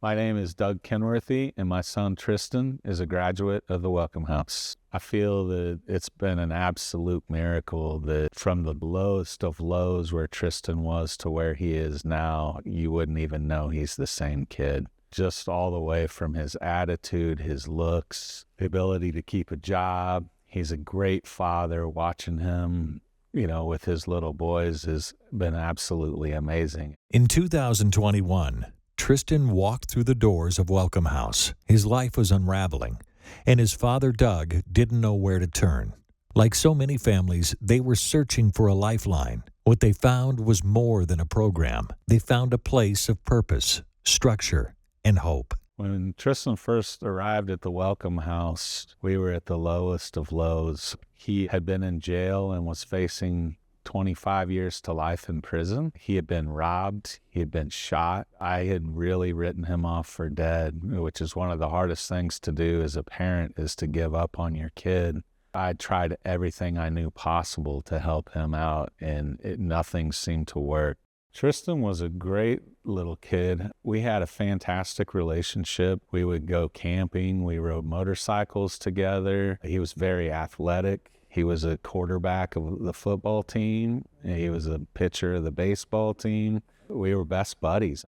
My name is Doug Kenworthy, and my son Tristan is a graduate of the Welcome House. I feel that it's been an absolute miracle that from the lowest of lows where Tristan was to where he is now, you wouldn't even know he's the same kid. Just all the way from his attitude, his looks, the ability to keep a job. He's a great father. Watching him, with his little boys has been absolutely amazing. In 2021, Tristan walked through the doors of Welcome House. His life was unraveling, and his father, Doug, didn't know where to turn. Like so many families, they were searching for a lifeline. What they found was more than a program. They found a place of purpose, structure, and hope. When Tristan first arrived at the Welcome House, we were at the lowest of lows. He had been in jail and was facing 25 years to life in prison. He had been robbed. He had been shot. I had really written him off for dead, which is one of the hardest things to do as a parent, is to give up on your kid. I tried everything I knew possible to help him out, and nothing seemed to work. Tristan was a great little kid. We had a fantastic relationship. We would go camping. We rode motorcycles together. He was very athletic. He was a quarterback of the football team. He was a pitcher of the baseball team. We were best buddies.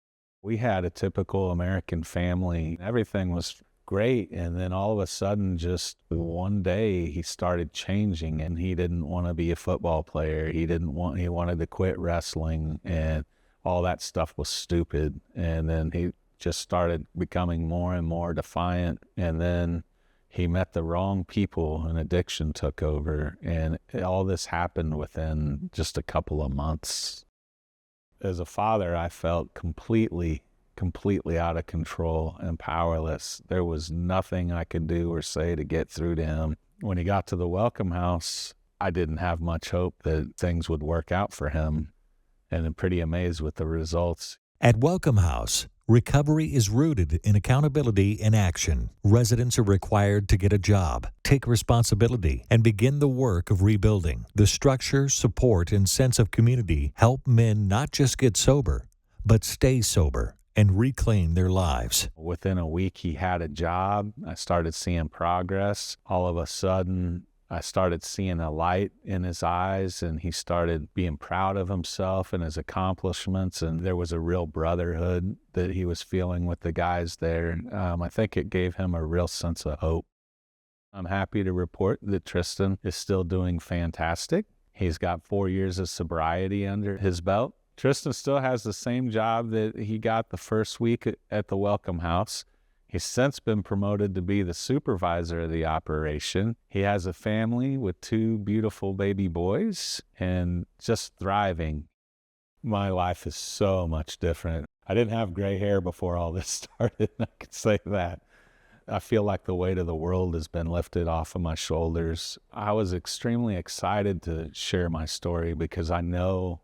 We had a typical American family. Everything was great. And then all of a sudden, just one day, he started changing, and he didn't want to be a football player. He wanted to quit wrestling, and all that stuff was stupid. And then he just started becoming more and more defiant. And then he met the wrong people, and addiction took over. And all this happened within just a couple of months. As a father, I felt completely out of control and powerless. There was nothing I could do or say to get through to him. When he got to the Welcome House, I didn't have much hope that things would work out for him, and I'm pretty amazed with the results. At Welcome House, recovery is rooted in accountability and action. Residents are required to get a job, take responsibility, and begin the work of rebuilding. The structure, support, and sense of community help men not just get sober, but stay sober and reclaim their lives. Within a week, he had a job. I started seeing progress. All of a sudden, I started seeing a light in his eyes, and he started being proud of himself and his accomplishments. And there was a real brotherhood that he was feeling with the guys there. I think it gave him a real sense of hope. I'm happy to report that Tristan is still doing fantastic. He's got 4 years of sobriety under his belt. Tristan still has the same job that he got the first week at the Welcome House. He's since been promoted to be the supervisor of the operation. He has a family with 2 beautiful baby boys and just thriving. My life is so much different. I didn't have gray hair before all this started, I can say that. I feel like the weight of the world has been lifted off of my shoulders. I was extremely excited to share my story because I know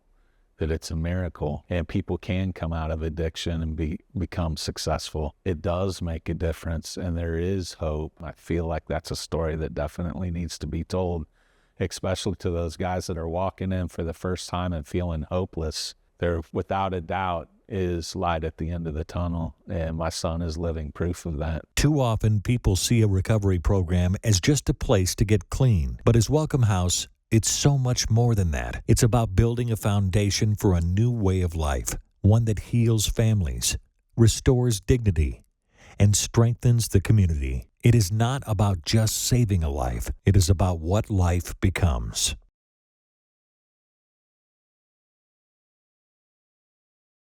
that it's a miracle and people can come out of addiction and become successful. It does make a difference, and there is hope. I feel like that's a story that definitely needs to be told, especially to those guys that are walking in for the first time and feeling hopeless. There, without a doubt, is light at the end of the tunnel, and my son is living proof of that. Too often, people see a recovery program as just a place to get clean, but as Welcome House, it's so much more than that. It's about building a foundation for a new way of life, one that heals families, restores dignity, and strengthens the community. It is not about just saving a life. It is about what life becomes.